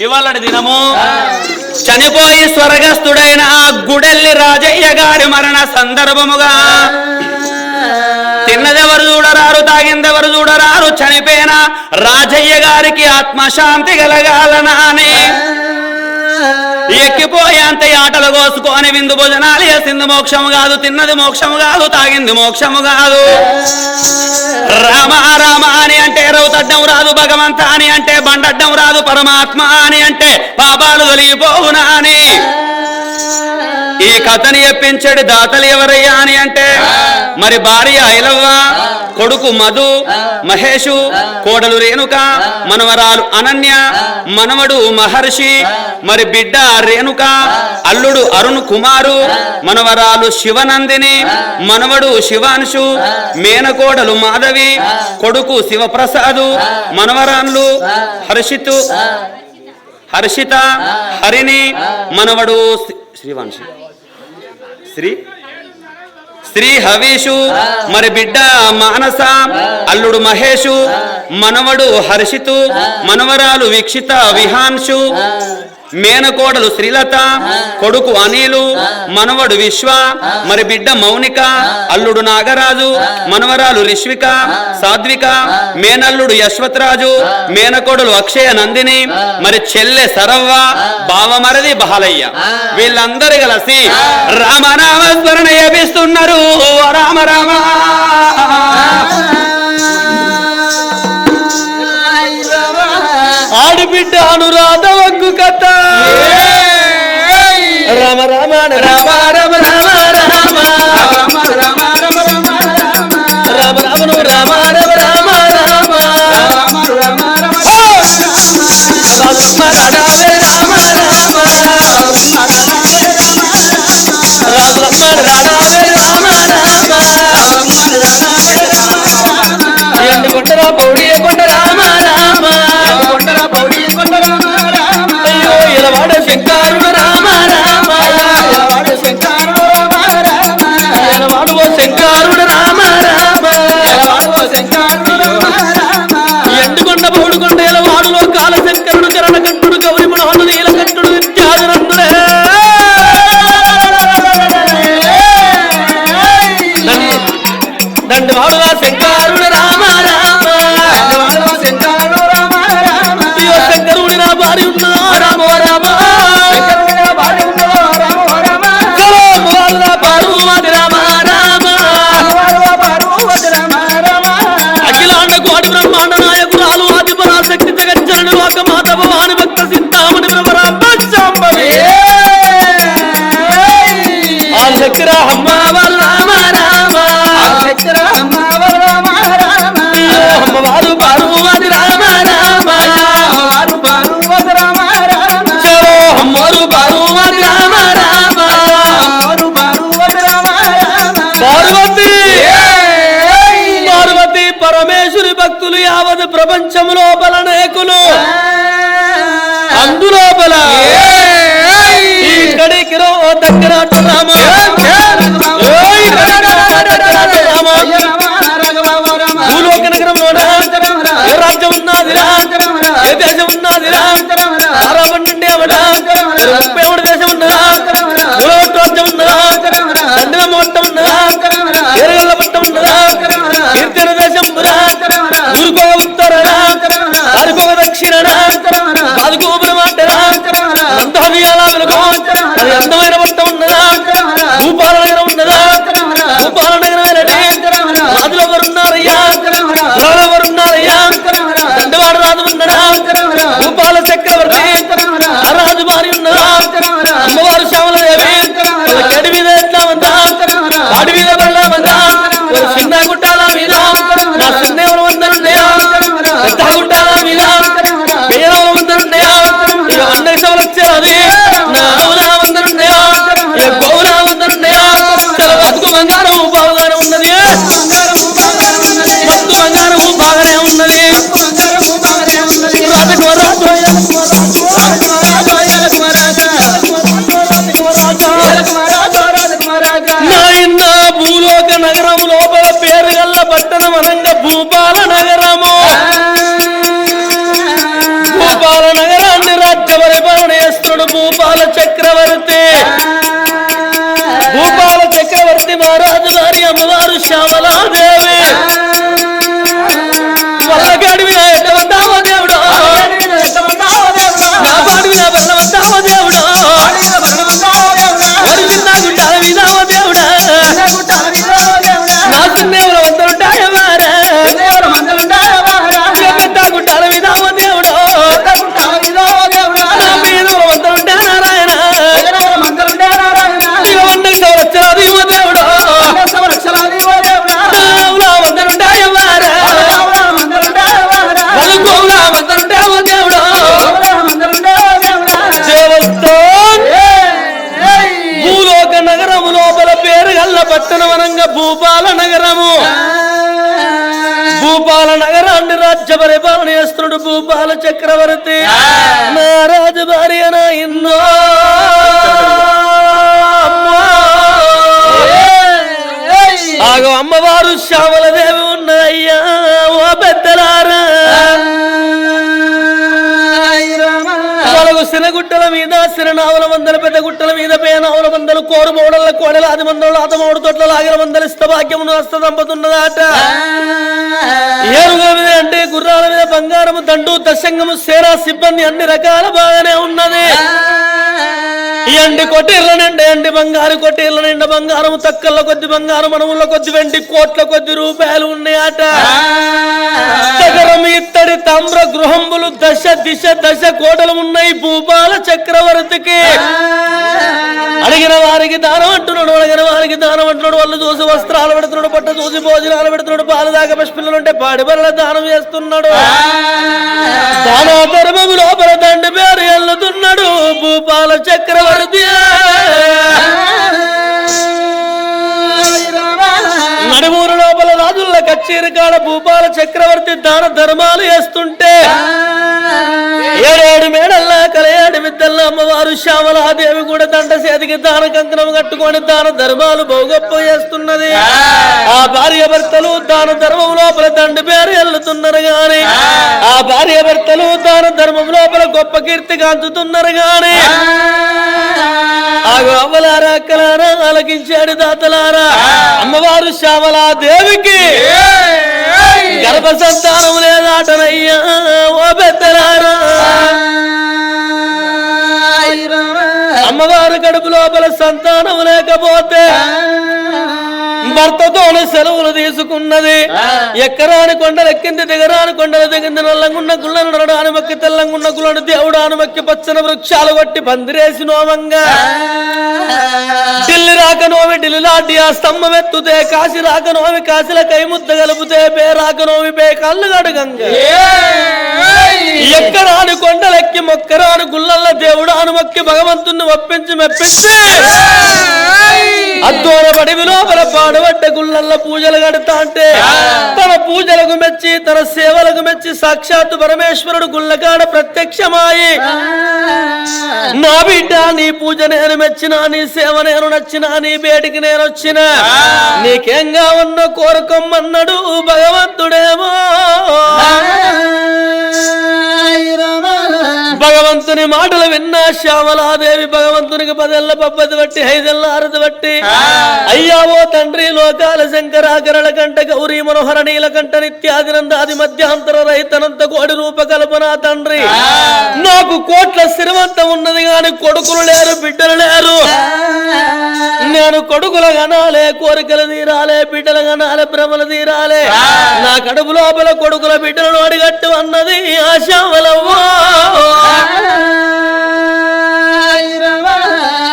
ఇవాళటి దినము చనిపోయి స్వర్గస్థుడైన గుడెల్లి రాజయ్య గారి మరణ సందర్భముగా తిన్నదెవరు చూడరారు, తాగిందెవరు చూడరారు. చనిపోయిన రాజయ్య గారికి ఆత్మశాంతి కలగాలనా అని ఎక్కిపోయేంత ఆటలు కోసుకొని విందు భోజనాలు చేసింది మోక్షము కాదు, తిన్నది మోక్షము కాదు, తాగింది మోక్షము కాదు. రామ రామ అని అంటే రౌతడ్డం రాదు, భగవంత అని అంటే బండడ్డం రాదు, పరమాత్మ అని అంటే పాపాలు తొలగిపోవునా అని ఈ కథని చెప్పించడు దాతలు ఎవరయ్యా అని అంటే మరి భార్య ఐలవ్వ, కొడుకు మధు, మహేషు, కోడలు రేణుక, మనవరాలు అనన్య, మనవడు మహర్షి, మరి బిడ్డ రేణుక, అల్లుడు అరుణ్ కుమారు, మనవరాలు శివనందిని, మనవడు శివాంశు, మేనకోడలు మాధవి, కొడుకు శివప్రసాదు, మనవరాన్లు హర్షిత, హరిణి, మనవడు శ్రీవాంశి, శ్రీ హవీషు, మరి బిడ్డ మానస, అల్లుడు మహేషు, మనవడు హర్షితు, మనవరాలు వీక్షిత విహాన్షు, మేనకోడలు శ్రీలత, కొడుకు అనిలు, మనవడు విశ్వ, మరి బిడ్డ మౌనిక, అల్లుడు నాగరాజు, మనవరాలు రిష్విక, సాధ్విక, మేనల్లుడు యశ్వత్రాజు, మేనకోడలు అక్షయ నందిని, మరి చెల్లె సరవ్వ, బావమరది బాలయ్య. వీళ్ళందరూ కలిసి రామనామస్మరణ చేపిస్తున్నారు. రామ రామ ఆడిబిడ్డ అనురాధ వగ్గు కథ. రామ రామ రామ రామ రామ రామ రామ రామ రామ రామ కొండరా పౌడి కొండ రామ రామ అయ్యో ఎలవాడ శంకరుడు రామ రామ ఎలవాడు శంకరుడు రామ రామ ఎండుకొండ పౌడుకొండ ఎలవాడులో కాల శంకరుడు కరణ కంటుడు గౌరి మనోహరుడు నీలకంఠుడు విద్యాధరంతులే దండు వాడుగా శంకరుడు రామ రామ శంకరుడి నా భార్య ఉన్నా రామ రామ పార్వతి రామ రామ అఖిలాండ కోటి బ్రహ్మాండ నాయకురాలు ఆదిపరాశక్తి జగజ్జనని లోకమాత భవాని భక్త సింతామణి బ్రహ్మరాంబవి ఆ శక్తిరా అమ్మ రామ రామ అమ్మవారు పార్వతి రామ రామ అమ్మవారు పార్వతి రామ రామ పార్వతి పరమేశ్వరి భక్తులు యావత్ ప్రపంచము లోపల అనేకులు అందులోపల ఇక్కడికి దగ్గర రామ భూలోక నగరంలోన ఏ రాజ్యం ఉన్నదిరా, ఏ దేశం ఉన్నదిరా, ఆరాబండి అవడా 33 దేశం ఉన్నదా, రాజ్యం ఉన్నదా, దండల మొత్తం ఉన్నదా, ఏరగల్ల పట్టం ఉన్నదా, కీర్తన దేశం ఊరుకో ఉత్తరనా, ఆరుకో దక్షిణనా, బాదుకో బ్రహ్మాండనా, అంతర్యాల వెలుగు అందమైన పట్టం ఉన్నదా, భూపాల నగరం ఉన్నదా, భూపాల నగరం రాజులు ఎవరున్నారయ్యా, ఎవరున్నారయ్యా, దండవాడు రాజు ఉన్నదా, భూపాల చక్రవర్తి ఆ రాజు భార్య ఉన్నదా, అమ్మవారు శ్యామలదేవి గడి మీద ఎట్లా ఉందా, వాడి మీద పడలామందా, చిన్న గుట్టాల మీద నా చిన్న ఎవరు ఉందనున్నాయా, పెద్ద గుట్టాల మీద పేదలు ఉందనున్నాయా, అన్నకి సభలు వచ్చేది నా అవునా ఉందనున్నాయా, గౌనా ఉందనున్నాయా, బతుకు బంగారం బాగానే ఉన్నది, మత్తు బంగారం బాగానే ఉన్నది. నాయన భూలోక నగరం లోపల పేరు గల్ల పట్టణం అనంగా భూపాల నగరము. రాజ్య పరిపాలన చేస్తున్నాడు భూపాల చక్రవర్తి. భూపాల చక్రవర్తి మహారాజు వారి అమ్మవారు శ్యామలాదేవి వల్లగాడి మీద ఎట్టవద్దామో దేవుడు, నా పాడి మీద బల్లవద్దామో దేవుడు, వరిజిన్నా గుండాల మీదామో దేవుడా, నా చిన్నేవుల వందలుంటాయ వారా, పెద్ద గుండాల మీదామో దేవుడు, నా మీద వందలుంటాయ నారాయణ, ఇక వందకి సంవత్సరాలు ఇవ్వ దేవుడు, వందలుంటాయ వారా, వల్లుకోవులా వందలుంటాయో దేవుడు. భూలోక నగరము లోపల పేరు గల్ల పట్టణమనంగా భూపాల నగరము. భూపాల నగరాన్ని రాజ్య పరిపాలన చేస్తున్నాడు భూపాల చక్రవర్తి. నా రాజు భార్య నా ఇన్నో ఆగో అమ్మవారు శ్యామలదేవి ఉన్నదయ్యా ఓ పెద్దలారా. సినగుట్టల మీద సిరనావుల మందల పెద్ద గుట్టల మీద పేనావుల మందలు కోరు మోడల కోడల ఆది మందలు ఆతమౌడు తొట్ల లాగిన మందలు ఇష్టభాగ్యమును హస్త దంపతున్నదాట. ఏనుగుల మీద అంటే గుర్రాల మీద బంగారము దండు దశంగము సేరా సిబ్బంది అన్ని రకాల బాగానే ఉన్నది. ఈ అండి కొట్టిర్ల నిండా అండి బంగారు కొట్టిర్ల నిండా బంగారము తక్కల కొద్ది బంగారం మనముల కొద్ది వెండి కోట్ల కొద్ది రూపాయలు ఉన్నాయట. సగరం ఇత్తడి తామ్ర గృహంబులు దశ దిశ దశ కోటలు ఉన్నాయి భూపాల చక్రవర్తికి. అడిగిన వారికి దానం అంటున్నాడు, అడిగిన వారికి దానం అంటున్నాడు. వాళ్ళు చూసి వస్త్రాలు పెడుతున్నాడు, పట్ట చూసి భోజనాలు పెడుతున్నాడు, పాలు దాకా పసిపిల్లలు ఉంటే పాడి బర్రెల దానం చేస్తున్నాడు. దాన ధర్మము లోపల తండ్రి పేరు ఎల్లుతున్నాడు భూపాల చక్రవర్తి. నడుమూరు లోపల రాజుల కచ్చేరి కాడ భూపాల చక్రవర్తి దాన ధర్మాలు చేస్తుంటే ఏడేడు మేడల్లా కలయాడు విద్దల్లా అమ్మవారు శ్యామలాదేవి కూడా దండ సేతికి దాన కంకణం కట్టుకొని దాన ధర్మాలు బహుగొప్ప చేస్తున్నది. ఆ భార్య భర్తలు దాన ధర్మం లోపల తండ్రి పేరు ఎల్లుతున్నారు గాని, ఆ భార్య భర్తలు దాన ధర్మం లోపల గొప్ప కీర్తి కాంచుతున్నారు గాని, ఆగు అవ్వలారా అక్కలారా ఆలకించాడు దాతలారా. అమ్మవారు శ్యామలాదేవికి గర్భ సంతానం లేదాటనయ్యా ఓ పెద్దలారా. అమ్మవారు కడుపు లోపల సంతానం లేకపోతే భర్తతోనే సెలవులు తీసుకున్నది. ఎక్కరాని కొండలు ఎక్కింది, దిగరాని కొండలు దిగింది. నల్లంగున్న గుళ్ళను నడడాని మక్కి తెల్లంగున్న గుళ్ళను దేవుడాను మక్కి పచ్చని వృక్షాలు కొట్టి పందిరేసి నోమంగా ఢిల్లీ రాక నోమి ఢిల్లీ లాంటి ఆ స్తంభం ఎత్తుతే, కాశీ రాక నోమి కాశీల కై ముద్ద కలుపుతే, పే రాక నోమి పే కళ్ళు గడుగంగ ఎక్కరాని కొండలెక్కి మొక్కరాని గుళ్ళల్లో దేవుడాను మక్కి భగవంతుని ఒప్పించి మెప్పించి అద్దోర బడివి లోపల పాడబడ్డ గుళ్ళల్లో పూజలు కడతా అంటే తన పూజలకు మెచ్చి తన సేవలకు మెచ్చి సాక్షాత్తు పరమేశ్వరుడు గుళ్ళకాడ ప్రత్యక్షమాయి, నా బిడ్డ నీ పూజ నేను మెచ్చినా, నీ సేవ నేను నచ్చినా, నీ బేటికి నేను వచ్చినా, నీకేంగా ఉన్న కోరుకోమన్నాడు భగవంతుడేమో. భగవంతుని మాటలు విన్నా శ్యామలాదేవి భగవంతునికి 10 ఏళ్ల పబ్బది బట్టి 5 ఏళ్ల ఆరతి బట్టి, అయ్యా ఓ తండ్రి లోకాల శంకరాకరణ కంట గౌరీ మనోహర నీలకంఠ నిత్యాదినందాది మధ్యాంతర రహితనంత కోడి రూపకల్పన తండ్రి, నాకు కోట్ల శ్రీమంతం ఉన్నది గాని కొడుకులు లేరు, బిడ్డలు లేరు. నేను కొడుకులు కనాలే, కోరికలు తీరాలే, బిడ్డలు కనాలే, భ్రమలు తీరాలే. నా కడుపు లోపల కొడుకుల బిడ్డలను అడిగట్టు అన్నది ఆ శ్యామలవ్వ.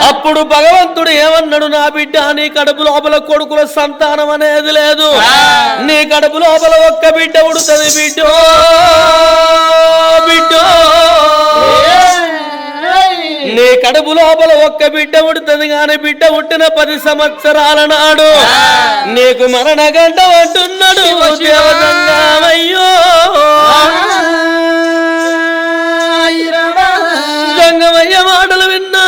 అప్పుడు భగవంతుడు ఏమన్నాడు, నా బిడ్డ నీ కడుపు లోపల కొడుకుల సంతానం అనేది లేదు, నీ కడుపు లోపల ఒక్క బిడ్డ ఉడుతుంది బిడ్డో బిడ్డో. నీ కడుపు లోపల ఒక్క బిడ్డ ఉడుతుంది గాని బిడ్డ పుట్టిన 10 సంవత్సరాల నాడు నీకు మరణ గంట అంటున్నాడు దేవగంగామయ్యో. గంగమయ్య మాటలు విన్నా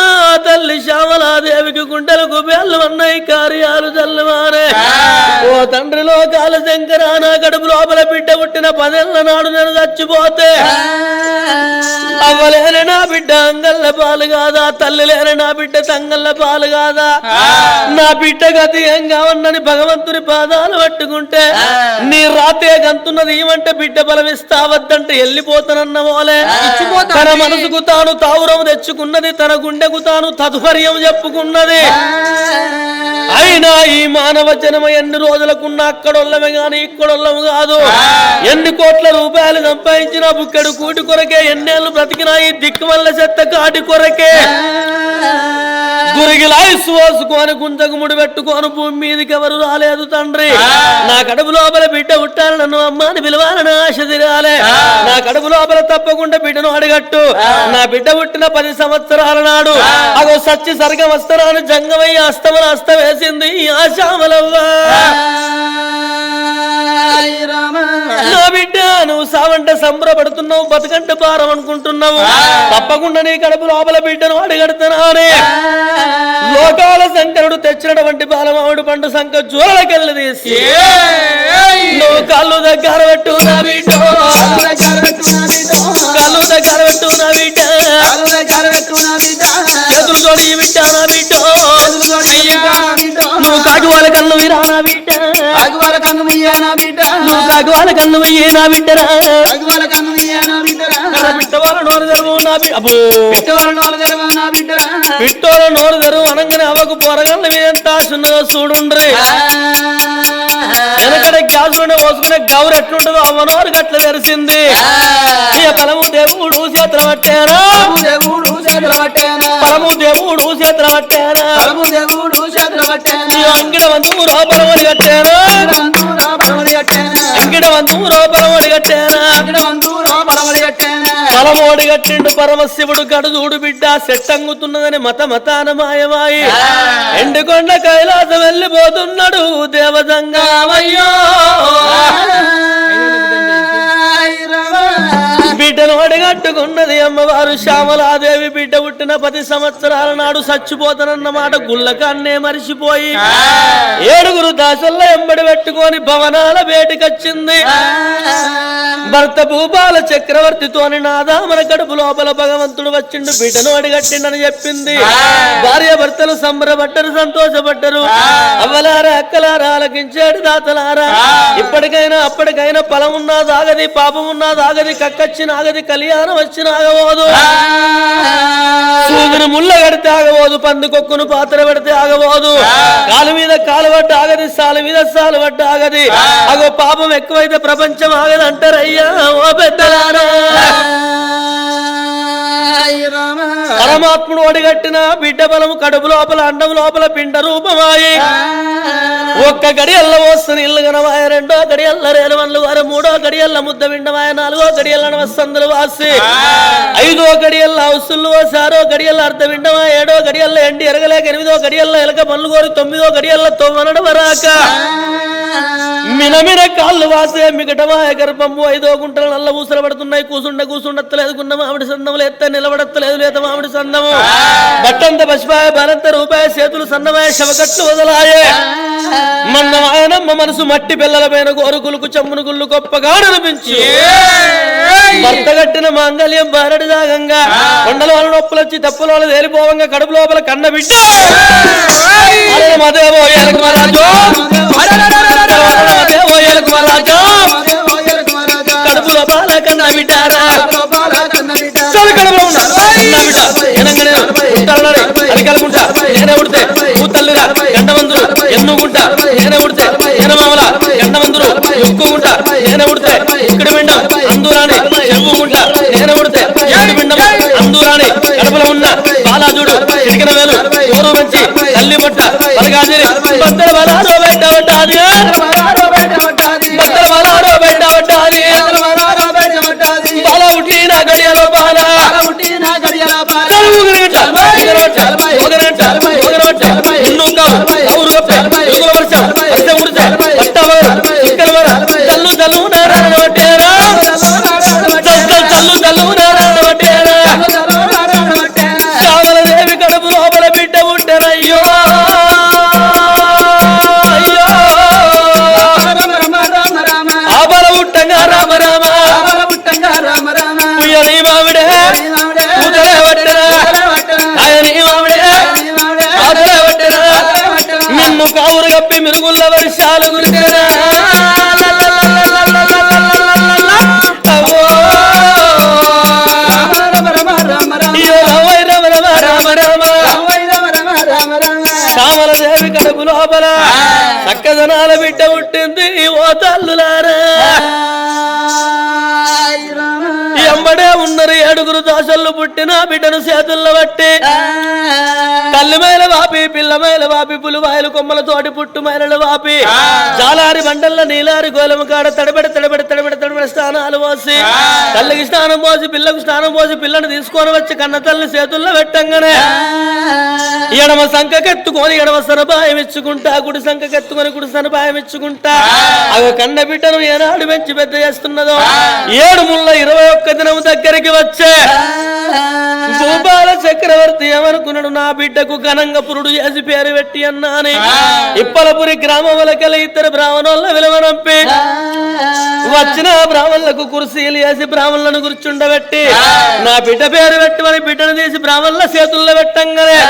తల్లి శ్యామలాదేవికి గుండెలకు బెల్లు అన్నాయి, కార్యాలు చల్లమానే. ఓ తండ్రి లోకాల శంకర, నా కడుపు లోపల బిడ్డ పుట్టిన 10 ఏళ్ల నాడు నేను చచ్చిపోతే అవ్వలేని నా బిడ్డ అంగళ్ళ పాలు కాదా, తల్లి లేని నా బిడ్డ తంగళ్ళ పాలు కాదా, నా బిడ్డ గతి ఏం కావన్నని భగవంతుని పాదాలు పట్టుకుంటే నీ రాతే గంతున్నది ఏమంటే బిడ్డ బలమిస్తావద్దంటే వెళ్ళిపోతానన్న మోలే తన మనసుకు తాను తావురం తెచ్చుకున్నది, తన గుండెకు తాను తదుపర్యం చెప్పుకున్నది. అయినా ఈ మానవ జన్మ ఎన్ని రోజులకున్నా అక్కడొల్లమే గాని ఇక్కడొల్లము కాదు. ఎన్ని కోట్ల రూపాయలు సంపాదించిన బుక్కడు కూటి కొరకే, ఎన్నేళ్ళు బ్రతికినా ఈ దిక్కుమల్ల చెత్త కాటి కొరకే గురిగిలాయిసు పోసుకొని గుంజకు ముడి పెట్టుకొని భూమి మీదకి ఎవరు రాలేదు తండ్రి. నా కడుపు లోపల బిడ్డ పుట్టాలి, నన్ను అమ్మాని పిలవాలని ఆశ తిరాలే. నా కడుపు లోపల తప్పకుండా బిడ్డను అడగట్టు. నా బిడ్డ పుట్టిన 10 సంవత్సరాల నాడు అగో సచ్చి సరిగ వస్త్రాన్ని జంగమయ్యి అస్తమన అస్త వేసింది ఆశామలవ్వా. నా బిడ్డ నువ్వు సావంటే సంబరపడుతున్నావు, బతుకంటే భారం అనుకుంటున్నావు. తప్పకుండా నీ కడుపు లోపల బిడ్డను అడగడుతున్నానే. లోకాల శంకరుడు తెచ్చినటువంటి బాలమావుడు పండు సంఖ జోలకెళ్ళి తీసి నువ్వు కళ్ళు దగ్గర పెట్టు నా బిడ్డ, కళ్ళు దగ్గర పెట్టు నా బిడ్డ, చేతులతో బిడ్డ నా బిడ్డ, నువ్వు కాకువాల కన్ను వీరా నా బిడ్డ, నువ్వు కాకువాల కన్ను వెయ్యే నా బిడ్డరా, బిడ్డవాళ్ళ నోరు తెరువు నా బిడ్డోళ్ళ నోరు తెరువు అనగానే అవకు పొరగల్ల మీద ఎంత ఆశున్నదో చూడుండ్రి. వెనకడ గ్యాసులోనే పోసుకునే గౌరు ఎట్లుంటుందో అవ్వ నోరు గట్ల తెరిసింది. పలము దేవుడు చేతుల పట్టారా, పలము దేవుడు చేతుల పట్టారా, అంగిడ వంతు రూపలమడి కట్టారా, అంగిడ వంతు రూపలమడి కట్టారా, పలమోడి కట్టిండు పరమశివుడు గడుదూడు బిడ్డ సెట్టంగుతున్నదని మతాన మాయమాయి ఎండుకొండ కైలాసం వెళ్ళిపోతున్నాడు దేవదంగామయ్యో. బిడ్డను అడగట్టుకున్నది అమ్మవారు శ్యామలాదేవి. బిడ్డ పుట్టిన 10 సంవత్సరాల నాడు చచ్చిపోతానన్నమాట గుళ్ళకన్నే మరిచిపోయి 7 దాసుల్లో ఎంబడి పెట్టుకొని భవనాల వేటికొచ్చింది. భర్త భూపాల చక్రవర్తితోని నాదామన కడుపు లోపల భగవంతుడు వచ్చిండు, బిడ్డను అడిగట్టిండని చెప్పింది. భార్య భర్తలు సంబరపడ్డరు, సంతోషపడ్డరు. అవ్వలారా అక్కలారా ఆలకించాడు దాతలారా, ఇప్పటికైనా అప్పటికైనా ఫలం ఉన్నా దాగది, పాపం ఉన్నా దాగది, కక్కచ్చిన ఆగది, కళ్యాణం వచ్చిన ఆగబోదు, సూదును ముళ్ళ కడితే ఆగబోదు, పందుకొక్కును పాత్ర పెడితే ఆగబోదు, కాలు మీద కాలు పడ్డ ఆగది, సాలు మీద సాలు పడ్డ ఆగది. అగో పాపం ఎక్కువైతే ప్రపంచం ఆగది అంటారయ్యా ఓ పెద్దలారా. పరమాత్ముడు ఒడిగట్టిన బిడ్డ బలము కడుపు లోపల అండం లోపల పిండ రూపమాయి. ఒక్క గడియల్ల వస్తున్న ఇల్లు గనవాయ, 2వ గడియల్ల రేలువన్లు వారు, 3వ గడియల్ల ముద్ద విండవాయ, 4వ గడియల్ల నవసందులు వాసి, 5వ గడియల్ల హౌసులు వాసి, 6వ గడియల్ల అర్ధ విండవాయ, 7వ గడియల్ల ఎండి ఎరగలేక, 8వ గడియల్ల ఎలక పనులు కోరి, 9వ గడియల్ల తొవ్వనడు వరాక, మినమిన కాళ్ళు వాసే మిగటమాయ గర్భము, 5వ గుంటల నల్ల ఊసలు పడుతున్నాయి. కూసుండత్తలేదు, గున్న మామిడి సందములు ఎత్త నిలబడత్తలేదు లేత మామిడి సందము, బట్టంత పసిపాయ బలంత రూపాయ, చేతులు సన్నమాయ శవకట్లు వదలాయే. మన్నమాయనమ్మ మనసు మట్టి పిల్లల పైన గోరుకులకు చమ్మును గుళ్ళు గొప్పగా అనిపించి భర్త కట్టిన మాంగళ్యం బారడి దాగంగా కొండల వాళ్ళ నొప్పులు వచ్చి తప్పుల వాళ్ళు తేలిపోవంగా కడుపు లోపల కన్న బిడ్డ మదేవో కడుపు లోపల కన్న బిడ్డారా, అరికలుకుంటా నేనే ఉడితే తల్లిరా గండమందులు ఎన్నుకుంటా నేనే ఉడితే ఎనమామల గండమందులు ఎక్కుకుంటా నేనే ఉడితే ఇక్కడ పిండం అందూరాని చెప్పుకుంటా నేనే ఉడితే ఏడు పిండం అందూరాని కడపలో ఉన్న బాలాజుడు చిటికిన వేలు ఊరు మంచి తల్లి పట్ట పలగాజరి బద్దల బలారో బెట్ట పట్టాది, బద్దల బలారో బెట్ట పట్టాది, బాల ఉట్టిన గడియలో బాల శ్యామలదేవి కడుపు లోపల బిడ్డ పుట్టెనయ్యో. బాణాలు గురితేనా శ్యామలదేవి కడుపు లోపల చక్కదనాల బిడ్డ పుట్టింది ఓ తల్లులారా ఎంబడే ఉన్నారు 7 దోషలు పుట్టిన బిడ్డను చేతుల్లో బట్టి కల్లుమైల వాపి పిల్లమైల వాపి పులివాయలు కొమ్మల తోటి పుట్టు మైలలు వాపి జాలారి బండల్ల నీలారి గోలము కాడ తడబడి స్నానాలు పోసి తల్లికి స్నానం పోసి పిల్లకు స్నానం పోసి పిల్లని తీసుకొని వచ్చి కన్న తల్లి చేతుల్లో పెట్టంగానే ఎడమ సంకెత్తుకొని ఎడమ సనపాయం ఇచ్చుకుంటా గుడి సంకెత్తుకొని గుడి సనపాయం ఇచ్చుకుంటా అవి కన్న బిడ్డను ఏనాడు పెంచి పెద్ద చేస్తున్నదో 7 ముళ్ళ 21 దినం దగ్గరికి వచ్చే భూపాల చక్రవర్తి ఏమనుకున్నాడు నా బిడ్డకు ఘనంగా పురుడు చేసి పేరు పెట్టి అన్నాని ఇప్పలపురి గ్రామంలోకెళ్ళి 2 బ్రాహ్మణుల విలువనంపి వచ్చిన బ్రాహ్మణులకు కుర్చీలు వేసి బ్రాహ్మణులను కూర్చుండబెట్టి నా బిడ్డ పేరు పెట్టమని బిడ్డను తీసి బ్రాహ్మణుల చేతుల్లో పెట్టంగానే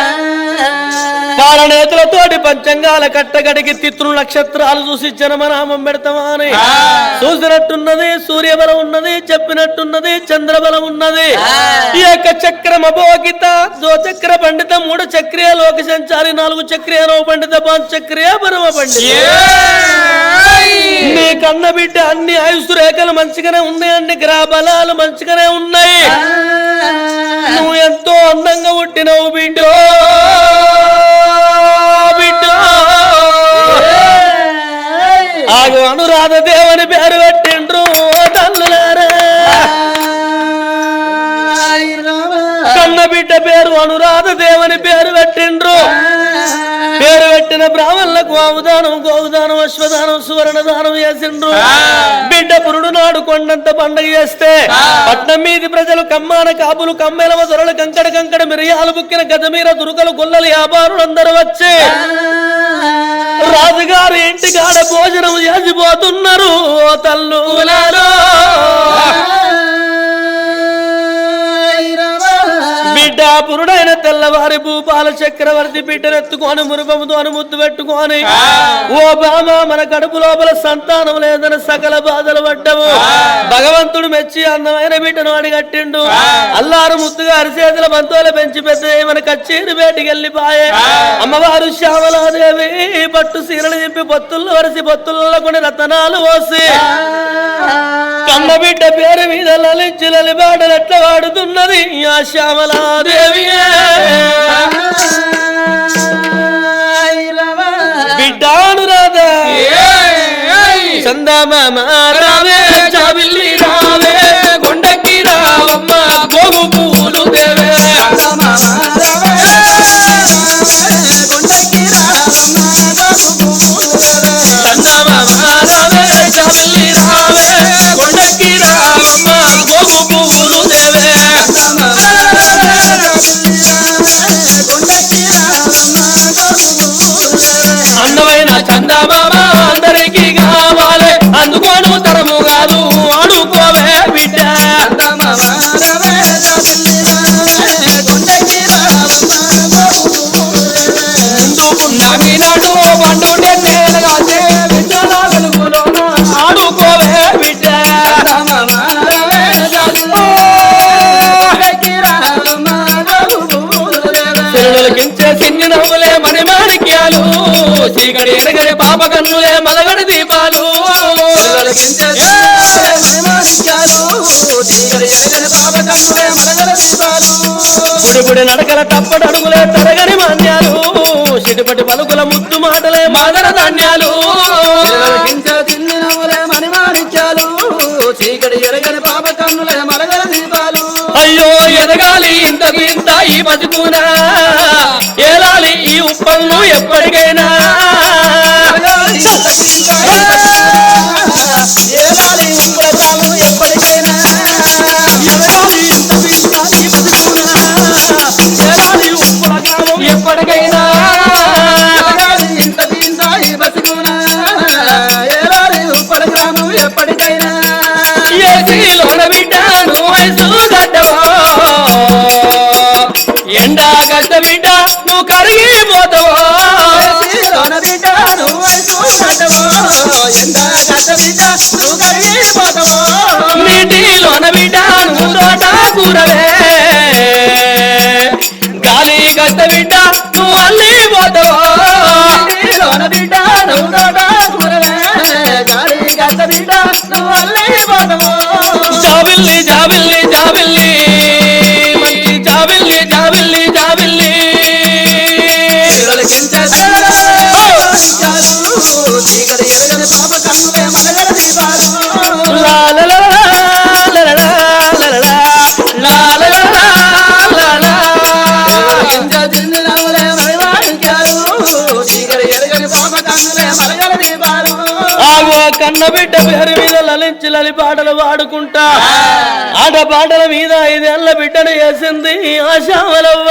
కాలనేతులతోటి పంచంగాల కట్టగడికి తిత్రులు నక్షత్రాలు చూసి జనమనామం పెడతామా అని చూసినట్టున్నది సూర్యబలం ఉన్నది చెప్పినట్టున్నది చంద్రబలం ఉన్నది ఏక చక్రమ భోగిత దో చక్ర పండిత 3 చక్రియ లోక సంచారి 4 చక్రియ నవ పండిత 5 చక్రియ పరమ పండిత నీ కన్న బిడ్డ అన్ని ఆయుష్ రేఖలు మంచిగానే ఉన్నాయండి గ్రహ బలాలు మంచిగానే ఉన్నాయి నువ్వు ఎంతో అందంగా పుట్టినవు బిడ్డో ఆగు అనురాధ దేవుని పేరు పెట్టిండ్రు తల్లులారా కన్న బిడ్డ పేరు అనురాధ దేవుని పేరు పెట్టిండ్రు పేరు పెట్టిన బ్రాహ్మణులకు ఆవుదానం గోవుదానం అశ్వదానం సువర్ణదానం చేసిండ్రు బిడ్డ పురుడు నాడు కొండంత పండుగ చేస్తే పట్నం మీది ప్రజలు కమ్మాన కాపులు కమ్మెలవ దొరలు కంకడ మిరియాలు బుక్కిన గజమీర దుర్గలు గొల్లలు వ్యాపారులు అందరూ వచ్చి రాజుగారు ఇంటికాడ భోజనం చేసిపోతున్నారు తల్లులారో బిడ్డ పురుడైన తెల్లవారి భూపాల చక్రవర్తి బిడ్డనెత్తుకొని మురుపముతో ముద్దు పెట్టుకొని ఓ బామ మన కడుపు లోపల సంతానం లేదని సకల బాధలు పడ్డము భగవంతుడు మెచ్చి అందమైన బిడ్డను అడిగట్టిండు అల్లారు ముద్దుగా అరిచేతుల బంతువులు పెంచి పెద్ద మన కచ్చేరి బయటికి వెళ్ళిపాయే అమ్మవారు శ్యామలాదేవి పట్టు సీరలు చెప్పి పొత్తుల్లో వరిసి పొత్తుల్లో కొన్ని రతనాలు పోసి కన్న బిడ్డ పేరు మీద లలించి లలిబాటలు ఎట్లా వాడుతున్నది ఆ శ్యామలాదేవి బిడ్డాను రాధా చందమామ రావే చాబిల్లి రావే కొండకి రావమ్మ గోగు పూలు దేవే చందమామ రావే చాబిల్లి రావే కొండకి రావమ్మ గోగు పూలు దేవే అందమైన చందమామ అందరికి కావాలి అందుకోను తరము కాదు అనుకోవే బిడ్డ నాడు పండుండే ఆడుకోవే బిడ్డ కించే సిన్ని నవ్వులే మణి మాణిక్యాలు చీకటి ఎరగని పాప కన్నులే మలగడి దీపాలు గుడి నడకల తప్పటి అడుగులే తరగని మాన్యాలు చిటిపటి పలుకుల ముద్దు మాటలే మాదర ధాన్యాలు చీకటి ఎరగని పాప కన్నులే మలగల దీపాలు అయ్యో ఎదగాలి ఇంత ఇంత ఈ బతుకునా ఏలాలి ఈ ఉప్పన్ను ఎప్పటికైనా ఎప్పటికైనా ఎండా గడ్డ బిడ్డ నువ్వు కరిగిపోతావో నీటిలోన బిడ్డ నువ్వు తోట కూరవే గాలి గట్ట బిడ్డ నువ్వు అల్లి పోతావో బిడ్డ నువ్వు తోట కూరవే గాలి గట్ట బిడ్డ నువ్వు అల్లి పోతావో జాబిల్లి జాబిల్లి జాబిల్లి మంచి జాబిల్లి జాబిల్లి జాబిల్లి కన్న బిడ్డ పేరు మీద లలించి లలి పాటలు పాడుకుంటా ఆట పాటల మీద 5 ఏళ్ల బిడ్డను వేసింది ఆశావలవ్వ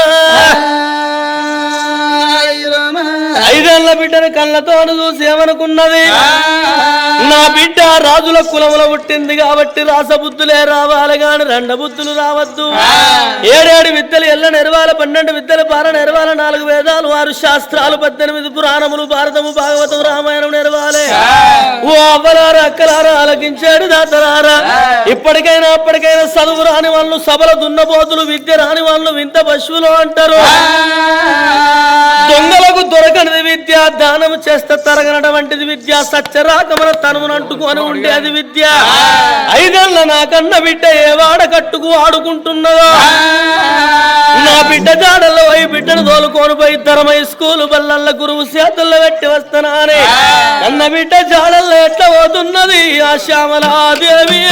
5 ఏళ్ల బిడ్డను కళ్ళతో చూసి ఏమనుకున్నది నా బిడ్డ రాజుల కులములో పుట్టింది కాబట్టి రాసబుద్ధులే రావాలి గాని 2 బుద్ధులు రావద్దు 7 విద్యలు ఎల్ల నెరవాల 12 విద్యలు పార నెరవాల 4 వేదాలు 6 శాస్త్రాలు 18 పురాణములు భారతము భాగవతం రామాయణం నెరవాలి ఓ అవ్వలారా అక్కలారా ఆలకించాడు దాతలారా ఇప్పటికైనా అప్పటికైనా చదువు రాని వాళ్ళు సభల దున్నపోతులు విద్య రాని వాళ్ళు వింత పశువులు అంటారు దొంగలకు దొరకనిది విద్య దానం చేస్తే తరగనటువంటిది విద్య సత్యరాకమన తనువును అంటుకొని ఉండేది విద్య 5 ఏళ్ల నాకన్న బిడ్డ ఏ వాడ కట్టుకు ఆడుకుంటున్నదో నా బిడ్డ జాడల్లో పోయి బిడ్డను తోలుకొని పోయి తరమై స్కూలు బల్లల్ల గురువు చేతుల్లో పెట్టి వస్తానా అని కన్న బిడ్డ జాడల్లో ఎట్లా పోతున్నది ఆ శ్యామలాదేవి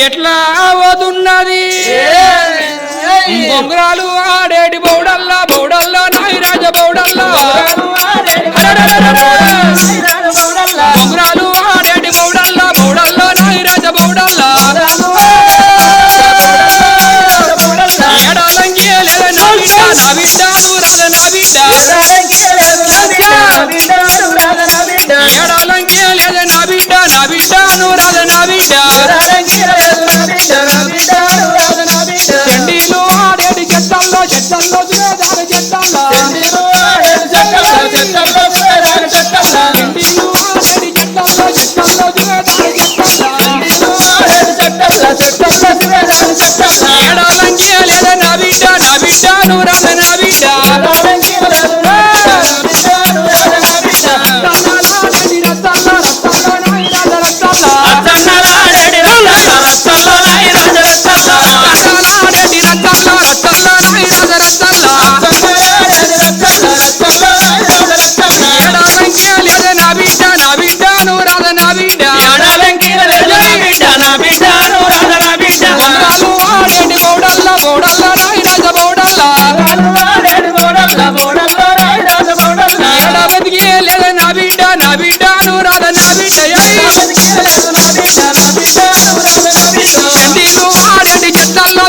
ఎట్లా పోతున్నది బొంగరాలు ఆడేటి బౌడల్లా బౌడల్లా నాయిరాజ బౌడల్లా బొంగరాలు ఆడేటి బౌడల్లా బౌడల్లా నాయిరాజ బౌడల్లా ఎడాలంగి లేదా నా బిడ్డ నా బిడ్డ రాజ నా బిడ్డ ఎడాలంగి లేదా నా బిడ్డ నా బిడ్డ రాజ నా బిడ్డ చెండీలు ఆడేటి చెట్టల్లో చెట్టల్లో దాని చెట్టల్లో చెండీలు ఆడేటి చెట్టల్లో చెట్టల్లో ఎడాలంగి లేదా నా బిడ్డ నా బిడ్డ నువ్వు రాజ నా బిడ్డ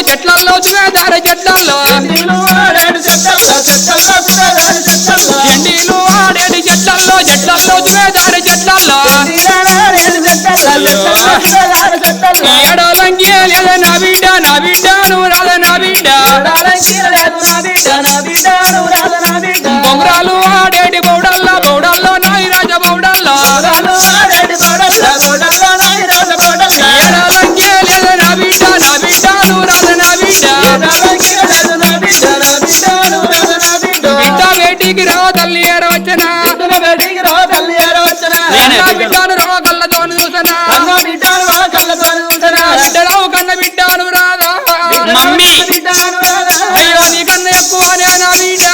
చెట్లలో దారి చెట్లలో చెండీలు ఆడేటి చెట్లలో చెట్లలో దారి చెట్లలో ఏడాలంకి లేదా నా బిడ్డ నా బిడ్డ నువ్వు రాదా నా బిడ్డ బొంగరాలు ఆడేటి బౌడల్లా బౌడల్లో నాయిరాజ బౌడల్లో ఏడాలంకి లేదా నా బిడ్డ నా బిడ్డ నువ్వు రాదా నా బిడ్డ బిడ్డ వేటికి రా తల్లి ఏరవచ్చనా బిడ్డను రా కళ్ళతో చూసనా బిడ్డరావు కన్న బిడ్డను రాదా మమ్మీ అయ్యో నీ కన్నా ఎక్కువనే నా బిడ్డ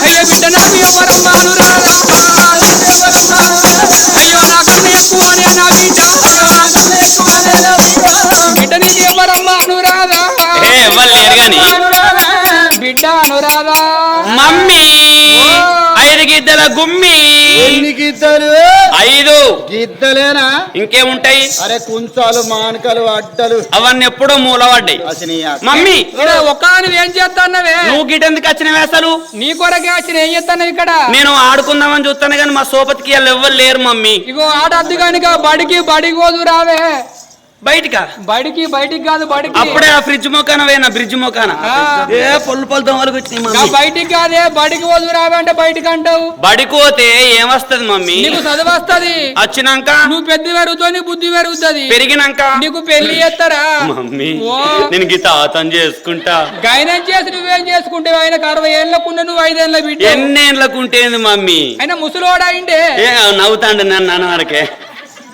అయ్యో బిడ్డ నాకు ఎవరమ్మాను రాదా అయ్యో నా కన్నా ఎక్కువనే నా బిడ్డ బిడ్డ నీకు ఎవరమ్మాను రాదా లేరు గాని బిడ్డ అనురాదా మమ్మీ 5 గిద్దల గుమ్మి ఎన్ని గిద్దలు 5 గిద్దలేనా ఇంకేముంటాయి అరే కుంచాలు మానకలు అడ్డలు అవన్నీ ఎప్పుడో మూలపడ్డాయి మమ్మీ ఒక్క నువ్వేం చేస్తానవే నువ్వు గిటెందుకు వచ్చినవే అసలు నీ కొరకే వచ్చిన ఏం చేస్తాను ఇక్కడ నేను ఆడుకుందామని చూస్తాను కానీ మా సోపతికి వాళ్ళు ఎవ్వరు లేరు మమ్మీ ఇగో ఆట అద్దు కనుక బడికి పోదు రావే బయటికా బయటికి కాదు బడికి అప్పుడే ఆ ఫ్రిడ్జ్ మొక్కన పోయినా బ్రిడ్జ్ మొక్కన ఏ పొల్లు పొల్లు దొంగలు వచ్చినాయి బయటికి కాదే బడికి వదిలి రావంటే బయటికి అంటావు బడికి పోతే ఏమొస్తది మమ్మీ నీకు చదువు వస్తది వచ్చినాక నువ్వు పెద్ద పెరుగుతావు నీ బుద్ధి పెరుగుతుంది పెరిగినాక నీకు పెళ్లి చేస్తారా మమ్మీ ఓ. నేను గీత ఆతం చేసుకుంటా గైనం చేసి నువ్వేం చేసుకుంటే ఆయనకు 60 ఏళ్ళకుండా నువ్వు 5 ఏళ్ళ బిడ్డ ఎన్నేళ్ళకు ఉంటేంది మమ్మీ ఆయన ముసలోడా అయిండే ఏ నవ్వుతాండి నన్ను వరకే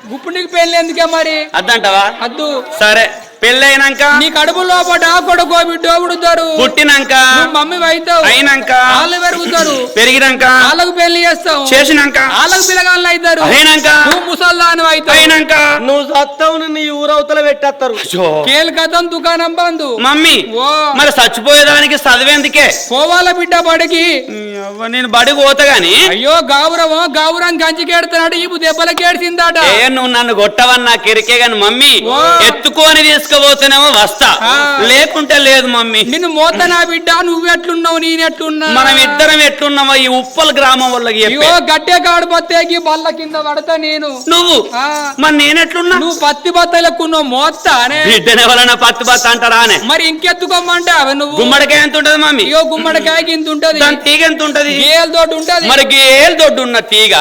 ఇప్పుడు నీకు పెళ్లి ఎందుకే మరి అద్దంటావా అద్దు సరే పెళ్ళైనాక నీ కడుపు లోపల కొడుకో బిడ్డో పుడతారు పుట్టినాక నువ్వు మమ్మీ అవుతావు అయినాక వాళ్ళు పెరుగుతారు పెరిగినాక వాళ్ళకు పెళ్లి చేస్తావు చేసినాక వాళ్ళకు పిల్లగాళ్ళు అవుతారు అయినాక నువ్వు ముసల్దాను అవుతావు అయినాక నువ్వు సత్తవు నీ ఊరవతల పెట్టేస్తారు కేల్కతం దుకాణం బంధు మమ్మీ ఓ మరి చచ్చిపోయేదానికి చదివేందుకే పోవాల బిడ్డ బడికి నేను బడికి పోతా గాని అయ్యో గావురం గంజికేడుతున్నాడు ఈ దెబ్బలకి ఏడ్చిందాట ఏ నువ్వు నన్ను కొట్టవన్నా కెరికే గాని మమ్మీ ఓ. ఎత్తుకొని తీసుకుపోతేనేమో వస్తా ఆ. లేకుంటే లేదు మమ్మీ నిన్ను మోత నా బిడ్డ నువ్వెట్లున్నావు నేనెట్లున్నా మనం ఇద్దరం ఎట్లున్నామో ఈ ఉప్పల్ గ్రామం వాళ్ళకి చెప్పే. అయ్యో గట్టే కాడు బత్తేకి బల్ల కింద పడతా నేను నువ్వు ఆ. మరి నేనెట్లున్నా నువ్వు పత్తి బత్తలకున్నావు మోత్తానే బిడ్డని ఎవరైనా పత్తి బత్త అంటారా అనే మరి ఇంకెత్తుకోమంటే అవి నువ్వు గుమ్మడికాయ ఎంత ఉంటది మమ్మీ అయ్యో గుమ్మడికాయకి ఇంత ఉంటది దాని తీగ ఎంత ఉంటది గేలతోటి ఉంటది మరి గేలు దొడ్డు ఉన్న తీగ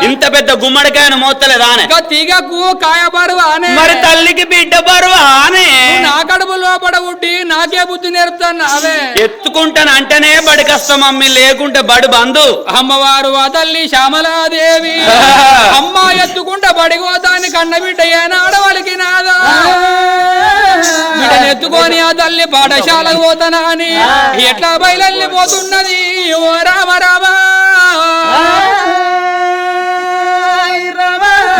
ఇంత పెద్ద గుమ్మడికాయను మోత్తలేదా అనే ఇంకా తీగకు కాయ బరువు అనే మరి తల్లికి బిడ్డ బరువా అనే నువ్వు నా కడుపు లోపడ పుట్టి నాకే బుద్ధి నేర్పుతాను అవే ఎత్తుకుంటాను అంటేనే బడి కష్టం మమ్మీ లేకుంటే బడి బంధు అమ్మవారు ఆ తల్లి శ్యామలాదేవి అమ్మ ఎత్తుకుంటా బడిగోతాని కన్న బిడ్డ ఏనాడవలికి నాదా బిడ్డను ఎత్తుకొని ఆ తల్లి పాఠశాలకు పోతానా అని ఎట్లా బయలెళ్ళి పోతున్నది ఓ రామ రామ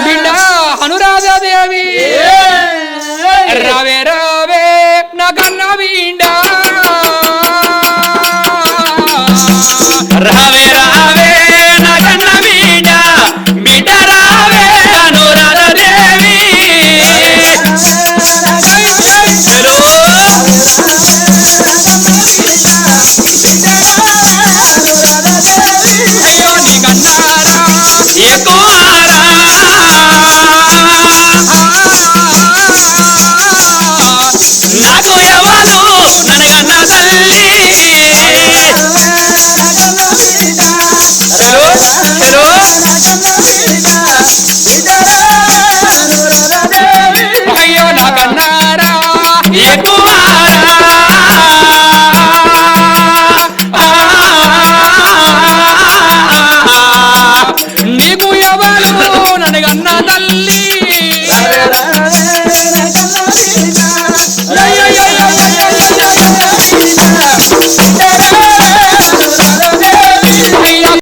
బిడ్డ అనురాధాదేవి రావే రావే నా కన్న బిడ్డ